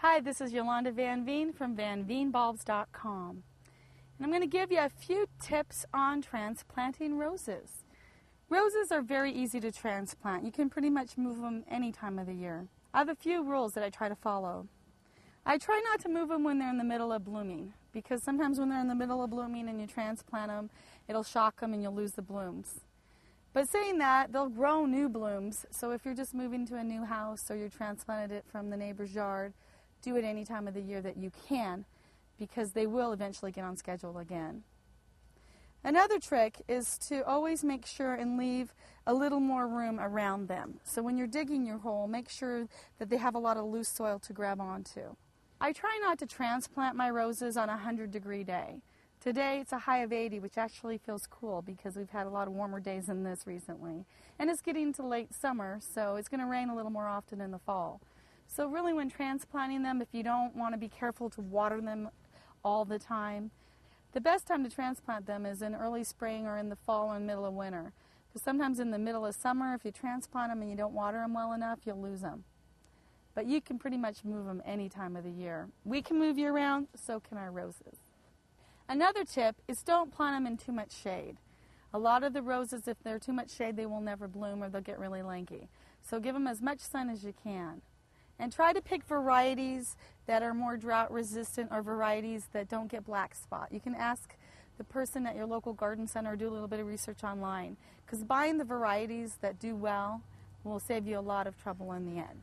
Hi, this is Yolanda Van Veen from vanveenbulbs.com. And I'm going to give you a few tips on transplanting roses. Roses are very easy to transplant. You can pretty much move them any time of the year. I have a few rules that I try to follow. I try not to move them when they're in the middle of blooming, because sometimes when they're in the middle of blooming and you transplant them, it'll shock them and you'll lose the blooms. But saying that, they'll grow new blooms, so if you're just moving to a new house or you transplanted it from the neighbor's yard, do it any time of the year that you can, because they will eventually get on schedule again. Another trick is to always make sure and leave a little more room around them. So when you're digging your hole, make sure that they have a lot of loose soil to grab onto. I try not to transplant my roses on a 100-degree day. Today it's a high of 80, which actually feels cool because we've had a lot of warmer days than this recently. And it's getting to late summer, so it's going to rain a little more often in the fall. So really when transplanting them, if you don't want to be careful to water them all the time, the best time to transplant them is in early spring or in the fall and middle of winter. Because sometimes in the middle of summer, if you transplant them and you don't water them well enough, you'll lose them. But you can pretty much move them any time of the year. We can move year round, so can our roses. Another tip is don't plant them in too much shade. A lot of the roses, if they're too much shade, they will never bloom or they'll get really lanky. So give them as much sun as you can. And try to pick varieties that are more drought resistant or varieties that don't get black spot. You can ask the person at your local garden center or do a little bit of research online, because buying the varieties that do well will save you a lot of trouble in the end.